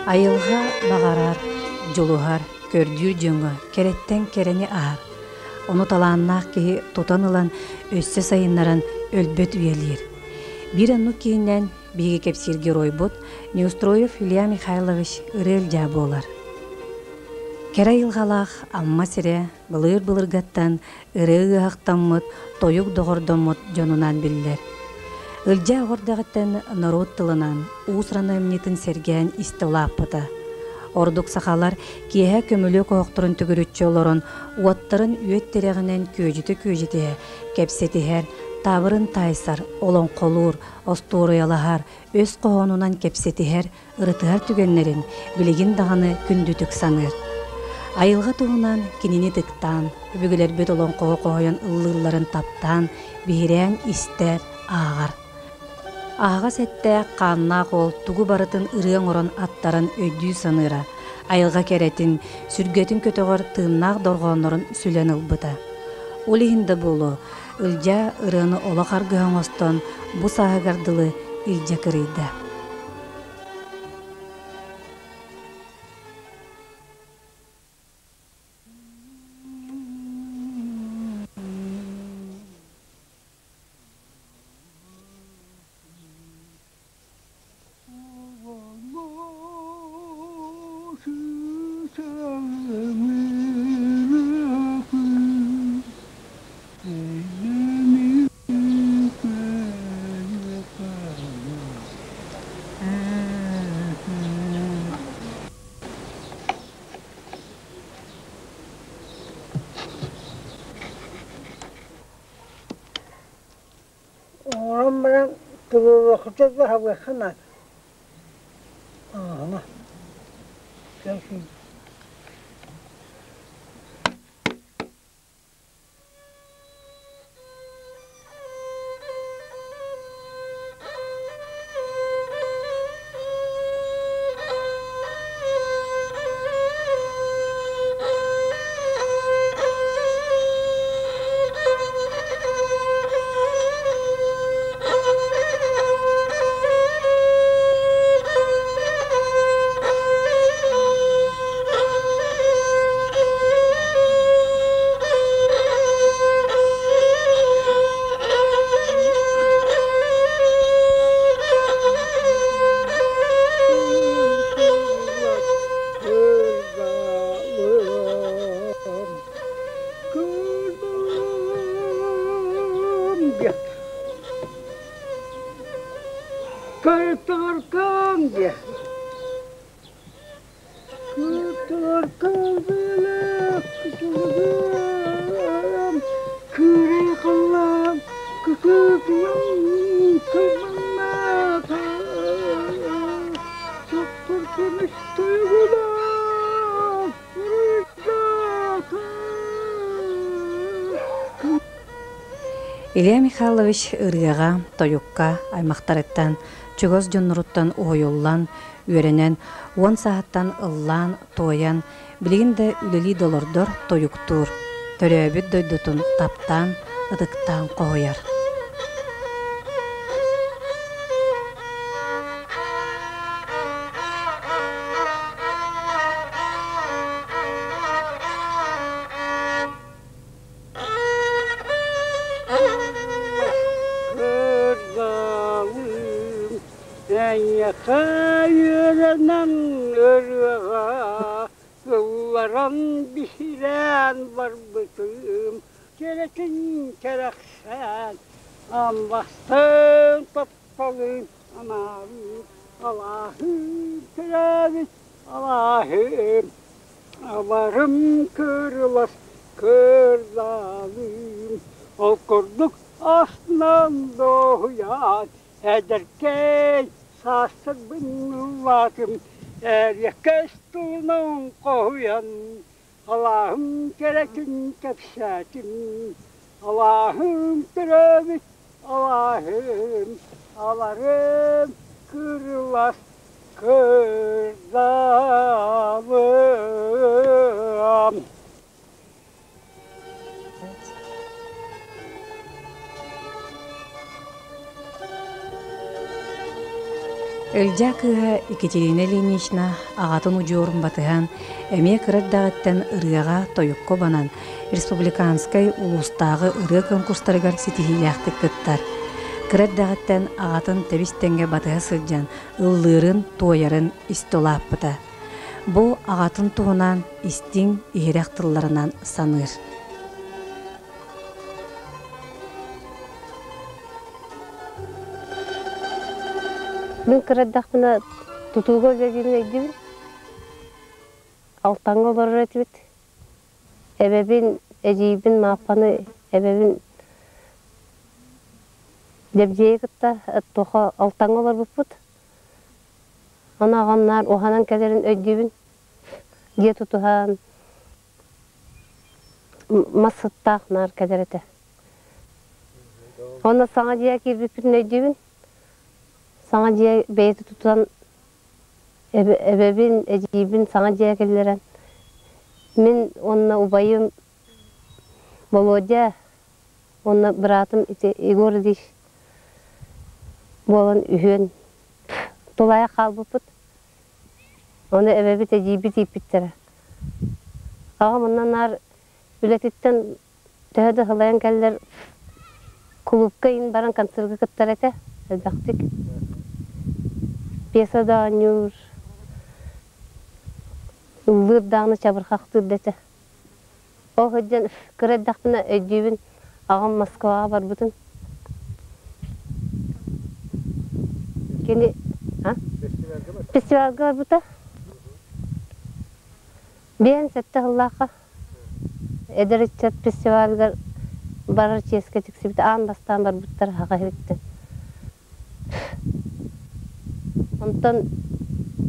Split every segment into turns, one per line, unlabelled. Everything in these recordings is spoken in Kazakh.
Айылға бағарар, жолуғар, көрдүр жөңі, кереттен керені ағар. Оны таланнақ кейі тутан ылан өссе сайыннаран өлбөт үйелер. Bir анну кейіннен биге кепсирге ройбут, Неустроев Илья Михайлович ырыл жабы олар. Кера йылғалақ амма сире былыр-былыргаттан ыры ақтаммыт, тойук доғырдоммыт жонунан биллер. Ылжа ғордағыттан народ тылынан уусрана эмнетін серген истылаппыта. Ордук сақалар киеһе көмөлө коқтырын түгүрүтчү олорон уаттарын үйеттерегінен көжіті кепсетихер, табырын тайсар, олон қолур, остуруялахар, өз қоғонунан кепсетихер, ырытыгар түгеннерин билигин дағаны күндүтүк саныр. Айылға туғынан кинини тыктан, өбүгілер бөт олон қоғойын ыллырларын таптан, бейрен истер ағар. Аға сәтті қанна қол тугу барытын ырыяң орон аттарын өйдүй саныра. Айылға керетін, сүргетін көтіғыр тыыннақ дорғонырын сүлен ылбыта. Олихинді болу, ылжа ырыны ола қарғыған остан бұ сағығардылы илжа кырыйда.
Kutupta hava kanat. Ana. Gelsin.
Илья Михайлович ырыяға, тойукка, аймақтарыттан, чугоз жонноруттан ойоллан, үйеренен, 10 сағаттан ыллан, тоян, білігінде үлелі долордор тойуктур, төрөбіт дойдутун таптан, ыдыктан қойар.
Hayırından ırığa yılların bişiren var bıtım Kerekin kereksen ambastın toptalın Allah'ım teravih Allah'ım Avarım kırılas kırdalım O kurduk aslan doğuyan ederken Sasır benim vakım, yakış tulunun koyan. Allah'ım gerekin kepşetim, Allah'ım türevi, Allah'ım alarım kırılas kırdalım.
Өлжакыға Екатерина Ильинична ағатын ұжуырын батыған әме кірардағыттен ұрыға тойыққо банан республиканскай улустағы ұры конкурстарығар сетихияқтық кыттар. Кірардағыттен ағатын тәбістенге батыға сылжан ұллырын тойарын истолаппыта. Бұл ағатын туғынан истин ихеряқтыларынан саныр.
Мен кыраддақпына тұтуға өлегін өйдім. Алтаңға олар өтібет. Әбәбін, әжейбін, мапаны, әбәбін дәбжейі күтті, тоқа алтаңға олар бұппыт. Ана ағамнар оғанан кәлерін өйдебін. Де тұтуған масыттақнар кәлереті. Оны саңа дия кербіппін өйдебін. Саңа дия бәйті тұтуған әбәбін, әжейбін саңа дия келерін. Мен онына ұбайым Володя, онына бұратым Игор дейш. Болын үйен. Толая қалбыпыт. Оны әбәбі әжейбі дейпіттері. Аға мұнан ар үлететтен төхеді ғылайын кәлілер клубқа ен баран концертға кіттер әті. Әлбәқтік. Пьеса да нюр. Уллыр дағыны чабырқақты дәті. О ғыджан кіреддақпына өйдейбін ағам Москваға бар бұтын. Кені... Фестивалға бар бұта. Бен сәтті ғыллаққа. Әдірітчат фестивалға барар ческе тіксі біті. Ан бастан бар бұттар хаға херекті. Онтан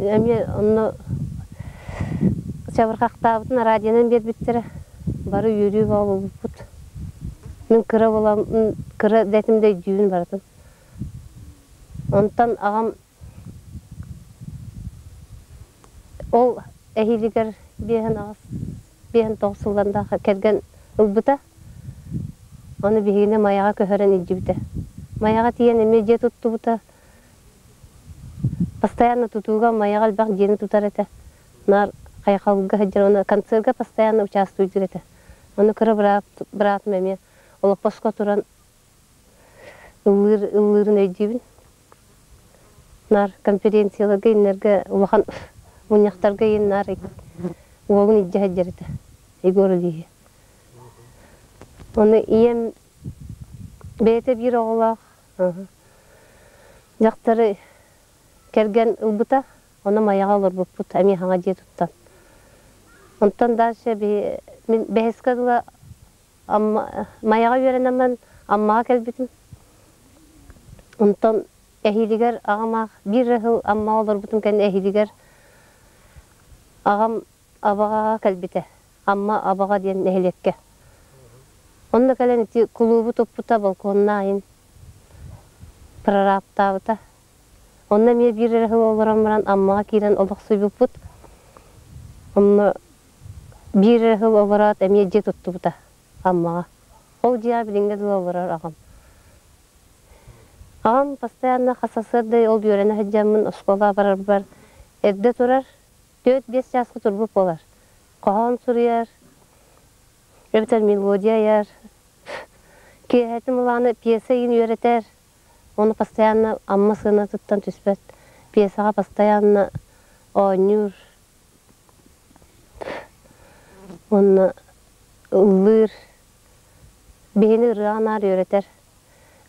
әме оны чабырқақтабытын радионан бер біттері. Бары үйрі балы бұппыт. Мен кірі боламын, кірі дәтімдей дүйін баратын. Онтан ағам ол әхилігер бейін тоғысылғанда кәлген ұлбыта. Оны бейгіне маяға көхерен иджі біті. Маяға тиен әме же тұтты бұта. Постоянно тұтуға маяға әлбақ жені тұтар әті. Нар қайқалыға хаджар, оны концертға постоянно участвуй жүр әті. Оны кірі бұратым әме. Ола посқа тұран ұллырын өйдейбін. Нар конференцияларға енерге ұлақан мұнияқтарға ен нар оғын иджі хаджар әті. Егоры дейі. Оны ием бәйті бір оғылақ. Жақтары кәрген ұлбыта, оны маяға олар бұппыт, әме хаңа же тұттан. Онтан дәші бәйескі дұла маяға веренемін, аммаға кәлбітім. Онтан әхилігер ағамақ бір ғыл амма олар бұтым кән әхилігер ағам абаға кәлбіті. Амма абаға дейін әхилекке. Онда кәлен клубы топпыта балконна айын прораптабыта. Онда мен бір ғыл оларамыран аммаға кейден олық сөйбіппыт. Онда бір ғыл оларат әме же тұтты бұта аммаға. Ол жия біліңді дұл оларар ағам. Ағам постоянно қасасырдай ол бүйрені хаджамын ұшқола барар бар. Әрді тұрар, 4-5 жасқы тұрбып болар. Қоған сұрияр, өбітер мелодия яр. Кейхәтім ұланы пьеса ен өретер. Оны постоянно амма сына тұттан түспәт. Пьесаға постоянно ойнюр. Оны ұллыр. Бейіні ұрыға өретер.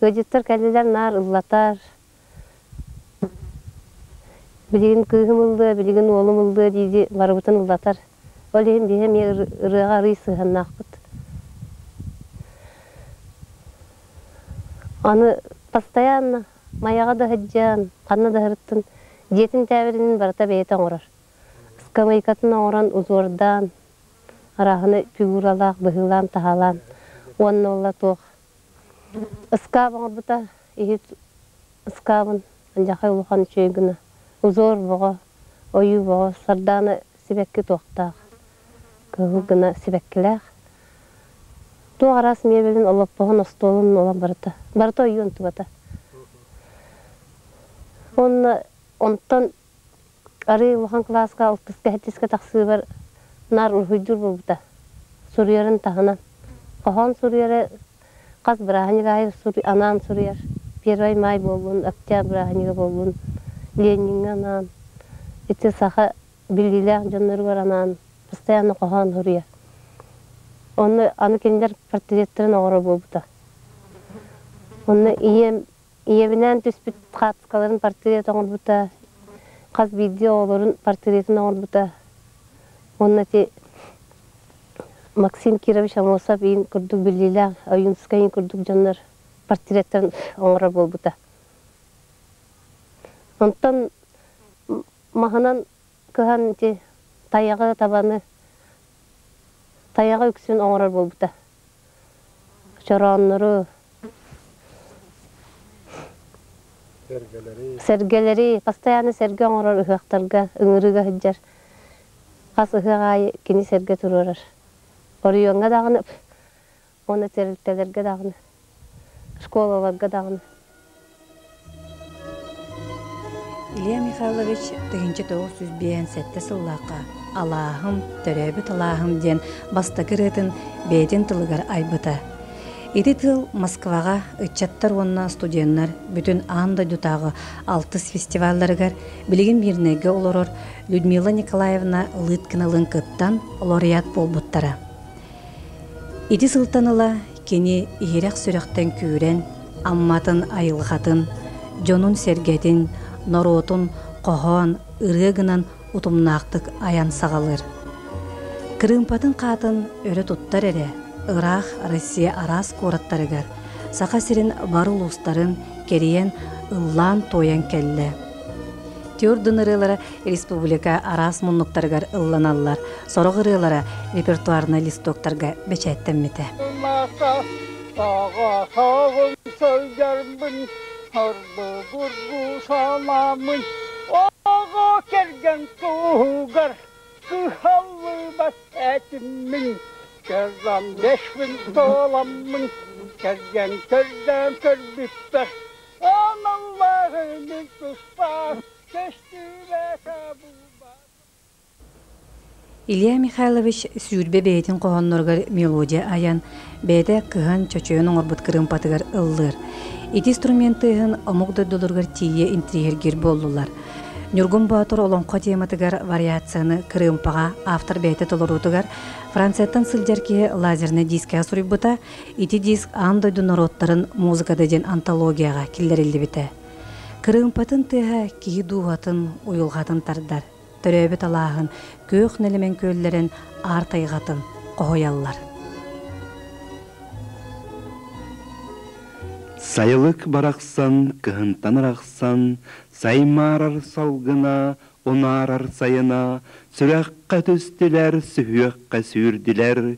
Өжеттер кәлелер нар ұллатар. Білеген күйім ұлды, білеген олым ұлды дейді барыбытын ұллатар. Ол ең бейім ұрыға ұрый сығын ақпыт. Аны постоянно маяға да хаджан, қанна да ғырыттын, жетін тәбірінің барыта бәйтен орар. Скамайкатын оңыран ұзордан, арағыны фигуралақ, бұғылан, тағалан, онны ола тоқ. Ыскабын бұта, ыскабын, анжақай ұлған чөйгіні, ұзор бұға, ойу бұға, сарданы себекке тоқтақ, көгілгіні себеккіләқ. Ту арас мебелін олап бұғын остолын олан барыта. Барыта ойуын тұбата. Онына Ondan arı vahan klaska altıska hetiska taqsı var nar urhuydur bulbuta. Suriyarın tahana. Qohan suriyara qaz brahani gayr anan suriyar. Первый май болун, октябрь анига болун. Ленинга анан. Ити саха билилер жаннар бар анан. Постоянно qohan suriyar. Аны кендер портреттерин оғыра болбута. Оны иебинен түспүт қатыскаларын портрет оңырбута. Қаз видео оларын портретін оңырбута. Оны те Максим Кирович Амосов иін күрдік білілер, Аюнска иін күрдік жандар портреттерін оңыра болбута. Онтан мағынан кыған те таяғы табаны таяғы үксін оңырар болбута. Чоранлары, сәргелері, постоянно сәрге оңырар ұхақтарға, үңіріға хыджар. Қас ұхағай кені сәрге тұрырар. Орионға дағынып, оны тәрілтелерге дағыны, школаларға дағыны.
Илья Михайлович тыгынчы тоғыз сүзбейен сәтті сыллаққа алағым, төрәбі талағым ден бастакырытын бәйтін тылығар айбыта. Иди тыл Москваға үтчаттар онна студенттар бүтін анда дютағы 6 фестивальдергар білген бірнеге олорор Людмила Николаевна Лыткиналын кыттан лауреат болбуттара. Иди сылтаныла кені иерек сүректен күйрен, амматын айылғатын, жонун сергетін, норотун, қоған, ырығынан утумнақтық аян сағалыр. Кырымпатын қатын өрі туттар әрі, Irak, Россия арас кораттарыгар, сақа сирин бар улустарын кериен ыллан тоян келле. Тюрдын ырылары республика арас мұннуктарыгар ылланаллар, сорғы ырылары репертуарны листоктарға бәчәттенметі.
Саға сағын сөйлермін, арбы бұрғы саламын, оға келген туғар, күхаллы бас әтіммін. Kerdan 5000 dolamın, kergen körden körbütter, Allah'ın kustar, keştüle kabullar.
Илья Михайлович сүйрбе бейтин қоғанноргар мелодия аян, бейді кыған чөчөйін оңырбыт кырымпатыгар ыллыр. Ити инструментыгын омугда долургар тие интригергер болдулар. Нюргун Батур олонқо тематыгар вариацияны кырымпаға автор бейті толорутыгар Францияттан сылдерке лазерный диске асурибыта, ити диск андойду народтарын музыкада ден антологияға келдерілді біті. Кырымпатын тыға киі дуғатын, уйылғатын тардар, төрөбі талағын, көк нелемен көллерін артайғатын қоғояллар.
Сайылык барақсан, кыһынтан арақсан, саймарар салгына, онарар сайына, сүрәққа түстілер, сүйөққа сүрділер,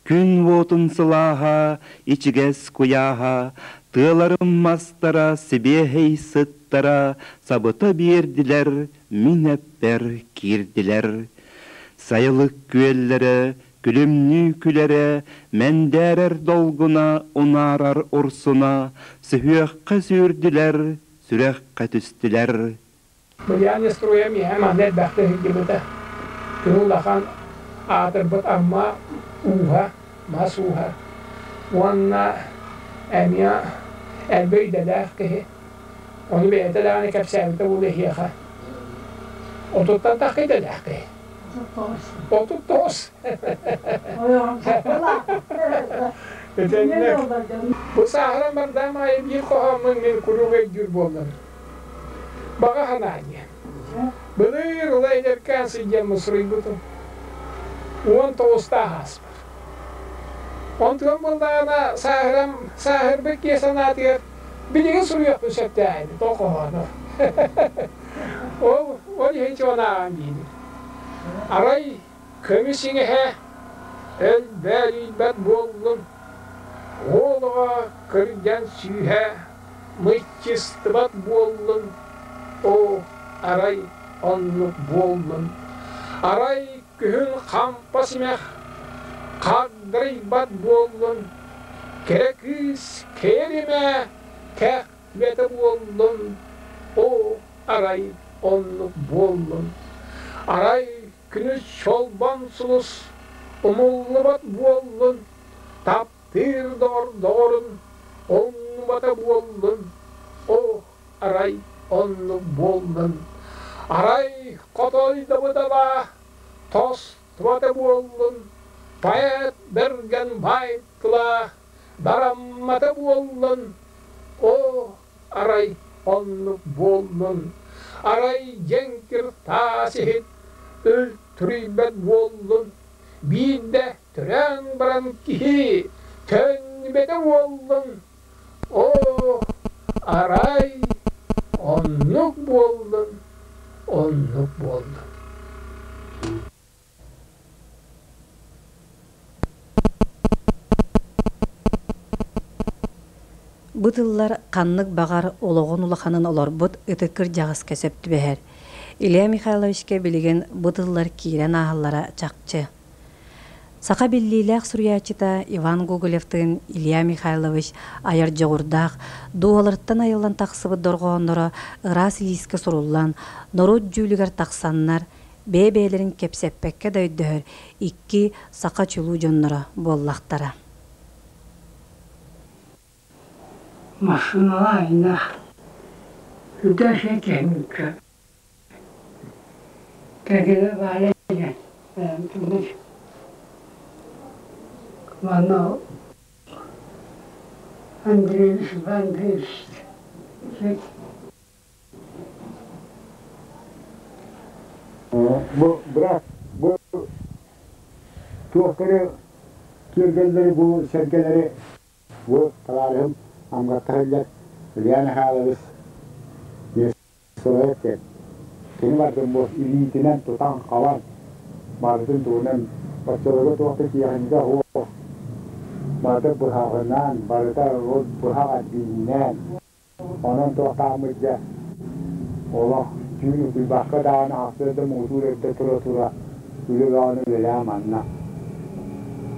күн вотын сылаға, ичігес куяға, тыларым мастара, себехей сыттара, сабыты берділер, минәппер кирділер. Сайылык күеллері, күлімні күлері, мәндәрер долгуна, онарар орсуна, сүйөққа сүрділер, сүрәққа түстілер.
Мыяне строем hem ahnet бәхті hikibete. Күнул лахан атырбыт амма уға, мас уға. Уанна әмия әлбөй дәдәқ кіхи. Оны бәйті дәғаны кәпсәбіті ұлы хиеға. Отуттан тақи дәдәқ кіхи. Otut toz. Bu sahran bardan ayı bir kohamın men kuru ve gür bollar. Baga hananya. Bıdır olay derken sıcak mısırı butum. On tosta hasbar. On tüm baldana sahır bekye sanatır. Bilgin suruyor bu septaydı. Tokohana. O hiç ona angiydi. Aray kömüsüne he, el beribat bollun, oğluğa kırgen sühe, mıçıstıbat bollun, o aray onluk bollun. Aray kühün kampasimeh, kagdırıbat bollun, kereküs kerime, kehbete bollun, o aray onluk bollun. Aray günüz şolban sulus, umullubat bollun. Taptır doğrun, onlubata bollun. Oh aray onluk bollun. Aray kotoy dabıdala, tos tuvata bollun. Payet bergen baytla, daramata bollun. Oh aray onluk bollun. Aray cenkir tasihit, öldürübet bollun. Bir de tören baran kihi, tönbete bollun. Oh aray onluk bollun, onluk bollun.
Бытыллар каннык багар ологон улаханын олорбут ытыкыр жагыс кесепти бэхер. Илья Михайловичке билеген бытыллар киирен ахаллара чакчы. Сака биллилээх сурьячыта Иван Гоголевтын Илья Михайлович аяр жогурдаах дуалырттан айылан таксыбы доргооннора ырас ийиске суруллан, норут жүүлүгер таксаннар, бэбээлерин кепсеппекке дөйдөһөр икки сака чулуу жоннора боллактара.
Машиналайна. Үдәшә кемикә. Тәгеле валеген. Тулыш. Вано. Андреевич Вандреевич.
Bu tuğkırı kirgelleri bu sergeleri bu talarım amgattarlar yani halimiz bir soruyor kim vardı bu ilintinen tutan kalan vardı tuğunun başarılı tuğkı kiyanında o vardı burhağından vardı burhağı dininden onun tuğtamızca Allah çünkü bir başka dağına aslında muzur evde tura Ülüğanı velemem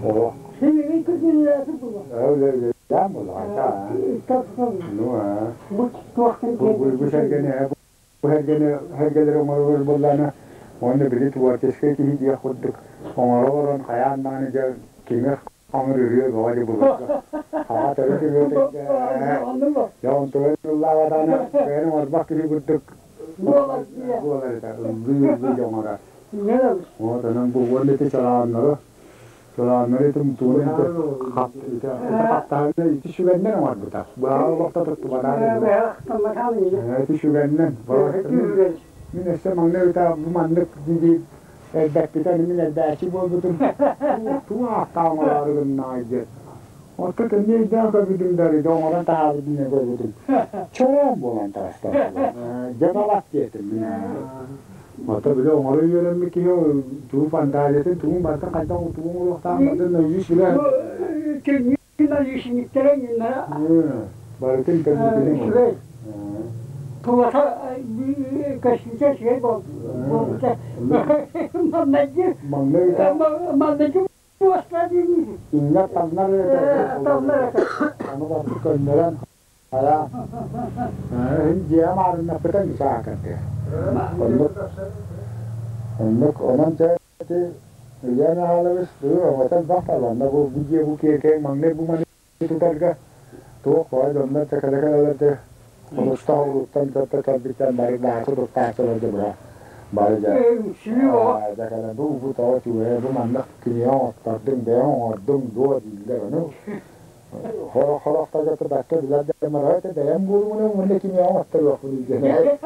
o.
Şimdi kızınları bu.
Öyle ya mı lan? Bu hergene umarız bulana onu bilet var teşkil ki diye kuduk. Umarın hayatından önce kime amır yürüyor böyle bu. Ha tabii ki böyle. Ya on tuğla vatana benim orbak gibi kuduk. Bu da büyük umara. O tanım bu valleti çalanları tüm tuğun hatta iti şüvenden var burada. Bu vakta tuttu bana. Iti şüvenden. Mineste manevta bu mandık dedi. Bekleten mine dersi bu bütün. Tuğun hatta malarının naice. Orta kendi iddia kabidin dari doğmadan tahabidine koydum. Çoğun bulan tarafta. Cenalak diyetim. Mata bile onları yönelmek ki o tuğ fantaziyetin tuğun başka kaçtan o tuğun olaktan batın ne yüz bile.
Kendine yüzünlüklerin yine.
Balıkın kendini mi?
Tuğlasa kaçınca şey bu. Mandacı. Mandacı bu asla değil mi?
İngat tanlar Onu bakıp gönderen hala. Hindiye marın nefretten güzel kattı. Onun çayeti yani halimiz duruyor. Vatan baktalarında bu video bu keke mangne bu mani tutarga to koy donlar çakalakalerde konuşta olursan çatta çabikten bari daha çok taşlardı bura. Bari ya.
Şimdi o.
Çakala bu tawa çuve bu mandak kiniyo tardım beyon ordum do dilde onu. Horokta jatı başka bilad demarayte deyem bulmunu mende kiniyo attırıyor bu dilde.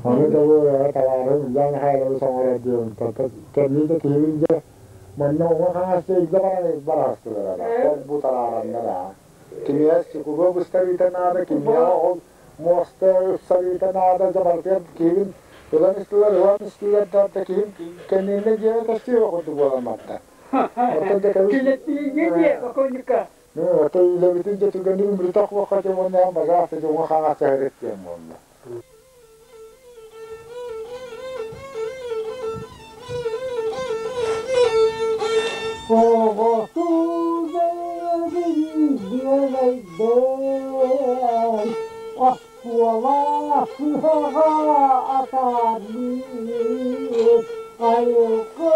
Onu da bu tavarım yan hayırlı sonra diyorum. Kendisi kimince manna ona kanası izlemene barastılar da. Bu tarafında da. Kimiyas çıkıyor bu stavita nada kimiya o mosta stavita nada zabartı kimin ulan istiyorlar da kim kendine göre taşıyor kutu bulamadı. Ortada kalmış.
Kilitli diye konuka.
Ne ortada ile bitince tükendim bir tak vakit ondan bazı çok kanası öğreteceğim onunla.
Akbuala sıhaga atar bir ayıkı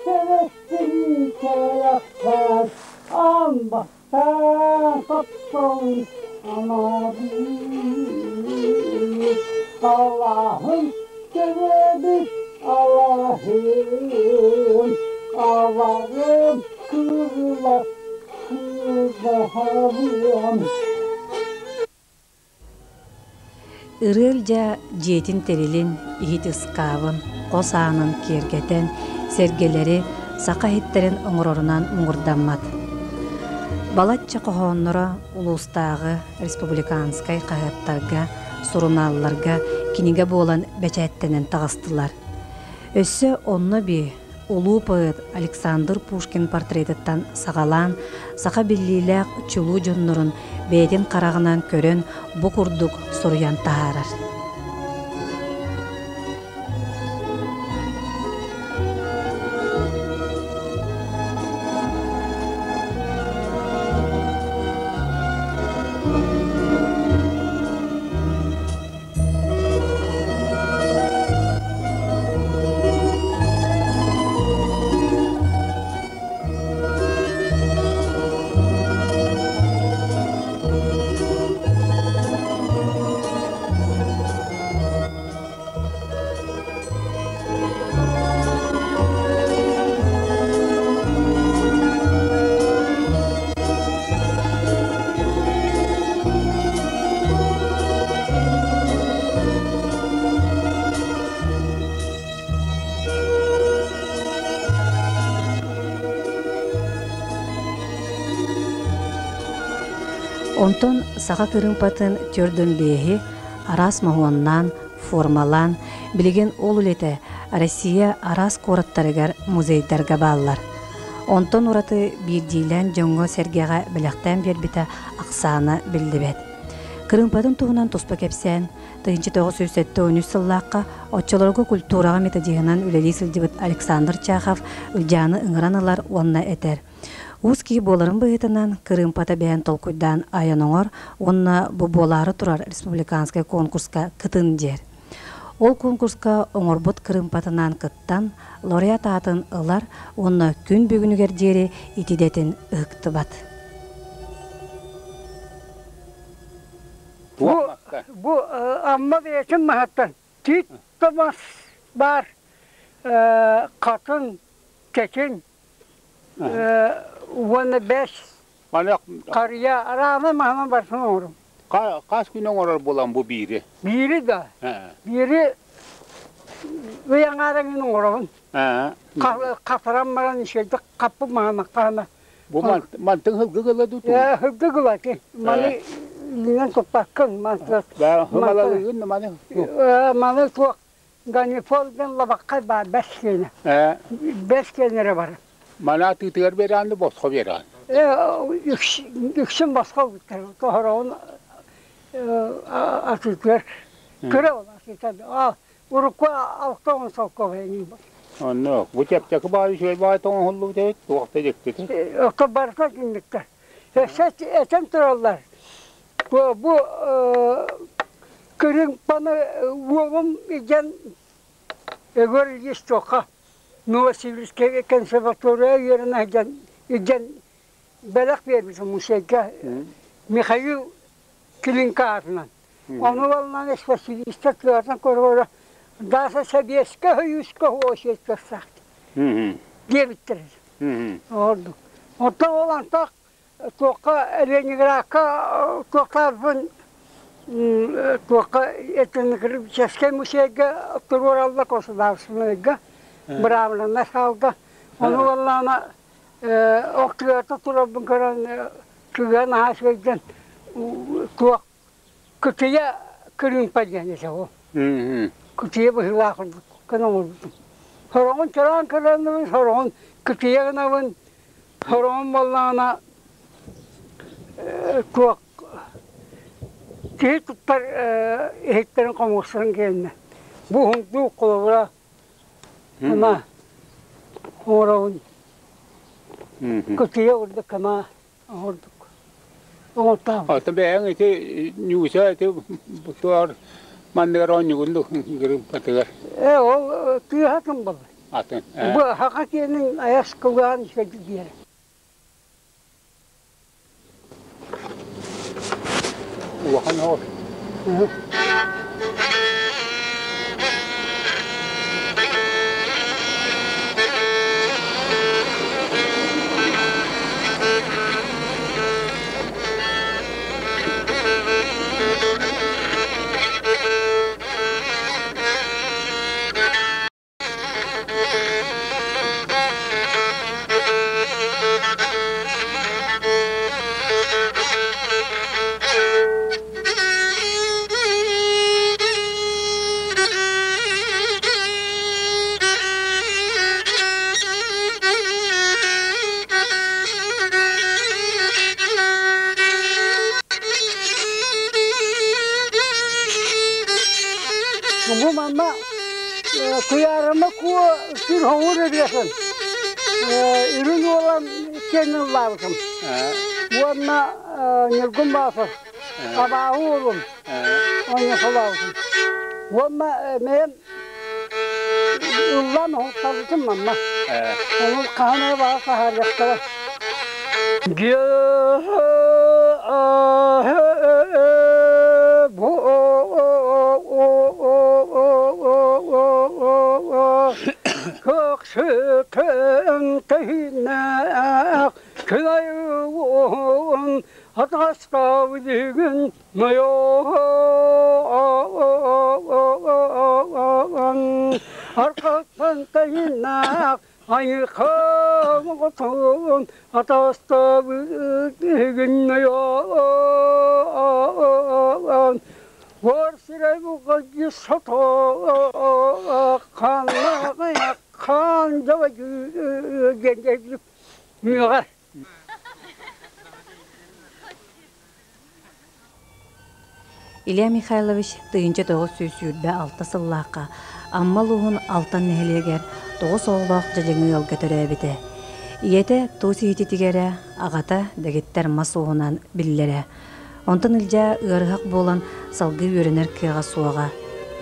sevestin kelaklar ambaktan kaptın ama bir Allah'ım sebebi Allah'ım Allah'ım kırıla kırıla
Irılca jetin terilin, ihit ıskabın, qosağının kergeten, sergeleri, saqa hitlerin oңорорунан уңурданмат. Балатча qohonнора улустагы республиканскай қағаттарға, суруналларга, киниге болан бәчәттенен тағыстылар. Өссө онны би улуу поэт Александр Пушкин портреттан сағалан, сақа биллиләк чулуу жоннорун бәйден қарағынан көрін бұ курдук соруян тахарар. Онтон сақа кырымпатын түрдөн бейхи арас махуаннан, формалан, билеген ол үлеті Россия арас кораттарыгар музейдарға баллар. Онтон ураты бирдейлен жоңго сергеға біліқтен бербіті ақсаны білдібет. Кырымпатын туғынан тұспа кепсен, 1913 сыллаққа отчылырғы культураға методиғынан үлелі сілдібіт Александр Чахов үлжаны ыңыранылар онна этер. Узки боларын быйытынан Кырымпата бәйін толкуйдан айаноңор, онна бұ болары тұрар республиканскай конкурска кытын дер. Ол конкурска оңорбут Кырымпатынан кыттан лауреат атын ылар, онна күн бүгінігер дері итидетін ықты бат.
Bu amma beytin mahattan. Tit tamas var. Katın, tekin. Onu 5 karıya arama mahman barsın oğlum.
Kaç gün orar bulan bu biri?
Biri de. Biri ve yanarın oğlum. Kafaranmaran şeyde kapı mahman kahma.
Bu mantın hıvgı gıladı tu.
Hıvgı gıladı. Mani Linen topakın mantık.
Ben hımalalığın da mani.
Mani çok ganifolden labakka var 5 kene. 5 kenere var.
Mana tütüler veren boşka veren.
Yüksün başka biter. Tohraun atütler. Köre olan. Urukwa avton sokko benim.
Anne, bu çapçakı bari şey bari ton hullu de vakti dikti.
Otobarka günlükler. Ses eten turallar. Bu kırın bana oğlum igen görüş toka. Novosibirsk'e konservatuara yerine igen belak vermiş musika. Mikhail Kilinka'ndan. Onu vallahi espresiyistlerden korora. Daha sebiyeska yüzka hoş etsak. Diye bitirir. Oldu. Orta olan tak toka Leningraka tokavın toka etnikleri çeske musika turoralda kosudarsınıga. Bravo mesalda. Onu vallahi oktiyata turabın karan kıgan hasbeden tok kutuya kırın pajanese o. Kutuya bahıla kıldık. Kanamadık. Horon çalan karanımız horon kutuya kanavın horon vallahi tok ki tutar ehitlerin kamusların kendine. Bu hundu kulağına ama horon kutuya orada kama olduk. Oğuz'tan.
Hatta ben eti nüsa eti tuar mandıgar oynuyordu gırım patıgar.
O kıyhatım bu.
Atın.
Bu hakikaten ayas kılgan işte gidiyor.
Ulan o.
Bu mama kıyarıma kuva bir hamur ediyorsun. Ürün olan kendin lazım. Bu anla nirgun basır. Abağı olun. Onu lazım. Bu anla ben yıldan hoşlandım mama. Onun kanı var sahar yakta. Köksükün kıynak kıyayın Ataşta bilgin mayon Arkasın kıynak ayıkım otun Ataşta bilgin mayon Var sıra bu gacı sata kanlığı yakan cava gençlik müğer.
İlya Mikhailovich tıyınca doğu süysürbe alta sıllaqa, amma luğun altan neheleger doğu soğuluq jajıngı yol götöröbite. İyete tuğsi hititigere, ağata degitter masuğunan billere. Ondan ilja ığırıhaq bolan salgı yörener kıyağa suağa.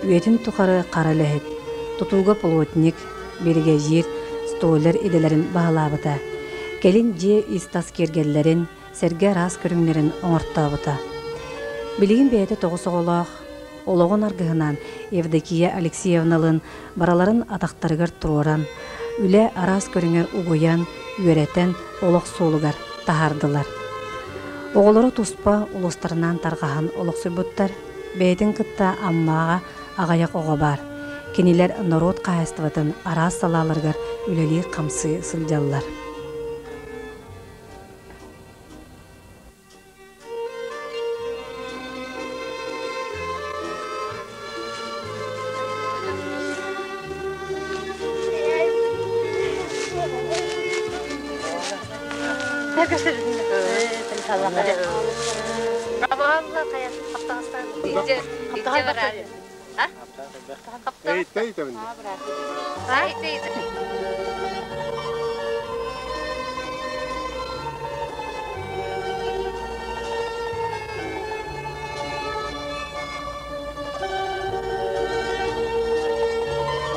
Üyetin tukarı qara lehit, tutuğga polotnik, birige jir, stoğular edelerin bağlabıta. Gelin je istas kergellerin, serge ras körünlerin oңortabıta. Biligin beyete toğu soğuluq, oloğun argıhınan Evdokiya Alekseyevnalın baraların ataqtarıgar turoran, üle aras körünger uguyan, üöreten oloq soğulugar tahardılar. Oğulları tuspa uluslarından targahan oluqsubuttar, beytin kıtta ammağa ağayak oğa bar. Keniler narod qayastıvatın aras salalargar üleli qamsı sıljallar.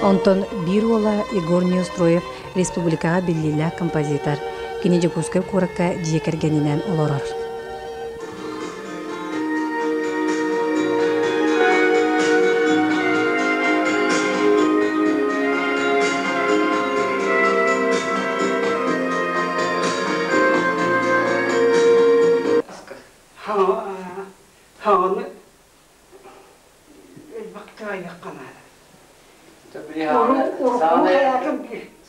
Onton bir ola Igor Neustroyev Respublikaga billila kompozitor. Kinece kuskar kurakka jiyekergeninen oloror.
Havanı baktığa yakkanlar.
Tabii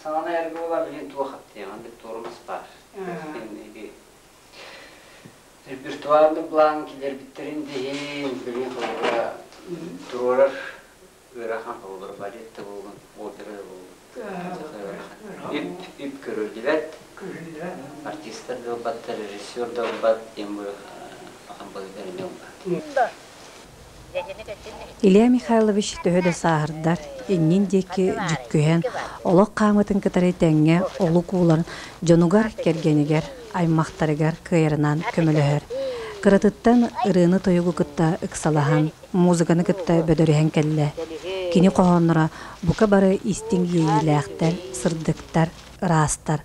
sana ergi olabilir tuğ hattı yani doktorumuz var. Şimdi repertuarlı blankiler bitirin deyin bilin olarak durar öğren olur balette bulun opera bulun. İp körüldüler. Artistler de battı, rejissör de battı diye böyle hamburgerler yok.
İlya Mikhailovich töhödө sahırдар, иннин деки жүккөһен, олоқ қамытын кытары тәңге олу кууларын жонугар кергенигер, аймақтарыгар кыйырынан көмөлөһөр. Кыратыттан ырыны тойугу кытта ыксалахан, музыканы кытта бөдөрөһен келле. Кини кохоннора бука бары истин ейилээхтер, сырдыктар, ырастар.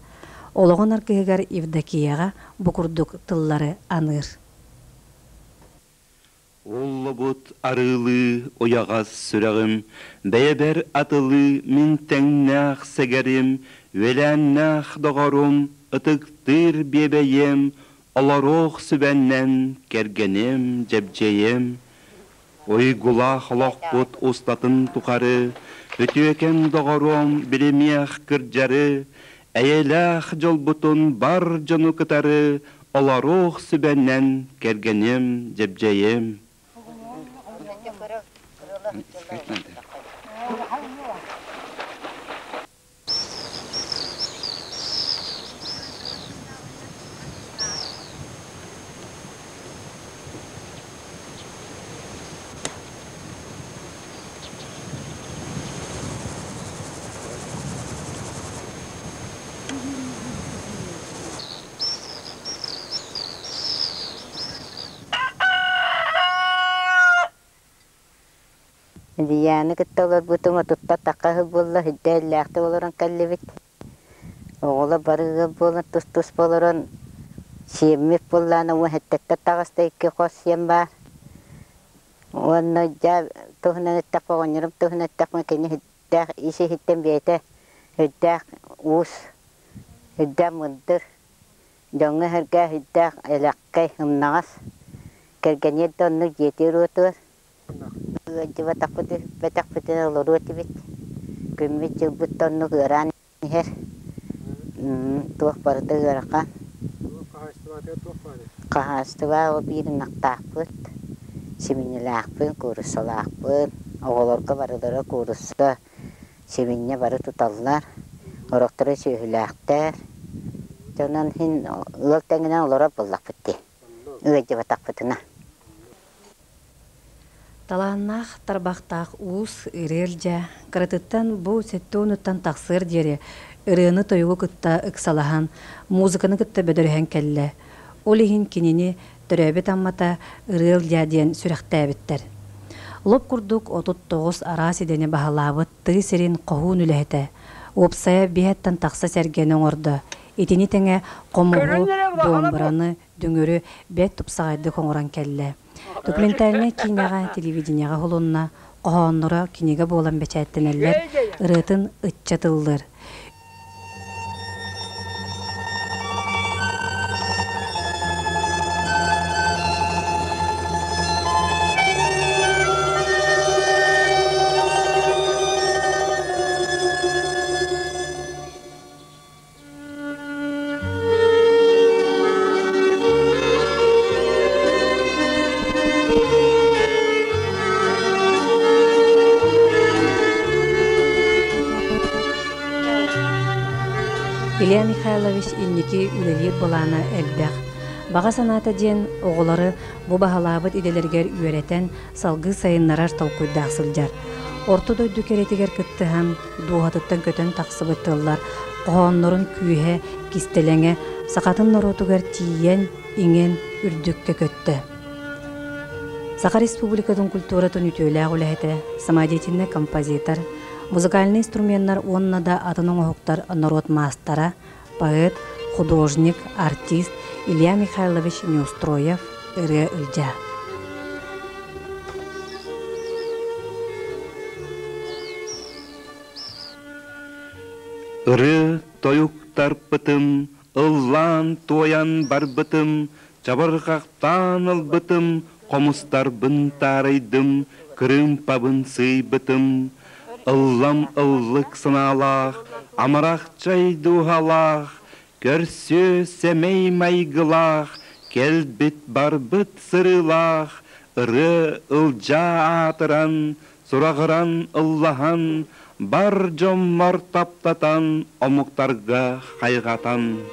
Ологон аркыгар Евдокияга букурдук тыллары аныр.
Оллобут арылы оягас сүрәгім, бәйбәр атылы мин тәңнәх сәгәрім, вәләннәх доғарым, ытыктыр бебәйем, оларох сүбәннән кәргәнем, жәбжәйем. Ой гула халақ бұт остатын тұқары, өтіөкен доғарым, білемех кірджары, әйеләх жол бұтын бар жону кытары, оларох сүбәннән кәргәнем, жәбжәйем.
Дияны кытталар бутума тутта таққағы болла хиддәлләқті болыран кәллебет. Оғыла барығы болын тұс-тұс болыран сиеммек болланы оң хәттәкті тағыста екі қос сием бар. Оны жа тұхынан әттәқ бағынырым, тұхынан әттәқ мәкені хиддәқ, иші хидден бейті, хиддәқ ұс, хиддәқ мұндыр. Жоңы хірге хиддәқ әләққай ұмнағас. Кәргенерді оны жетер өтір. Jiwa takut lalu tibet, kami coba tonu geran her, tuh partai gerakan, kahas tua obir nak takut, seminya lakpun kurus lakpun, awalor ke baru dara kurus ke, seminya baru tutallar, orang terus lakter, jangan hin lok tengah lorap belak putih, jiwa takut na.
Таланнах тарбақтақ уус ирелжа, кыратыттан бу сеттуунуттан тақсыр дере, ырыны тойгу кытта ыксалахан, музыканы кытта бөдөрөһөн келле. Олихин кинини төрөбет аммата ырылжа диен сүрәхтәбиттер. Лоп курдук 39 араси дене баһалабыт тый серин қоһуун үлэһэтэ. Опсая биһэттан тақса сәргенен орда. Итини теңе қомугу, бомбараны, дүңөрү бет тупсағайды коңоран келле. Документальный киняга телевиденияга холунна қоғаннора кинеге болан бәчәттенелер ырытын ытчатылдыр. Илья Михайлович инники үлелер болана әлбәқ. Баға саната ден оғылары бұ бағалабыт иделергер үйеретен салғы сайыннарар талқойдақ сылжар. Орты дойду керетігер кітті хам дуғатыттан көтен тақсыбыттылар. Қоғаннырын күйе, кистелеңе, сақатын норотугар тиен, ingen, үрдікке көтті. Сақа Республикатын культуратын үтөлі ағыләйті, самадетінне композитор, музыкальный инструменттар онна да атының оғықтар народ мастара, поэт, художник, артист Илья Михайлович Неустроев ыры үлжа.
Ыры тойуктар пытым, ыллан тоян бар бытым, чабырғақтан ылбытым, қомыстар бын тарайдым, кырым пабын сый бытым. Ыллам ыллык сыналах, амарақ чай духалах, көрсө сәмей майгылах, келбет барбыт сырылах, ыры ылжа атыран, сурағыран ыллахан, бар жоммар таптатан, омуктарга хайгатан.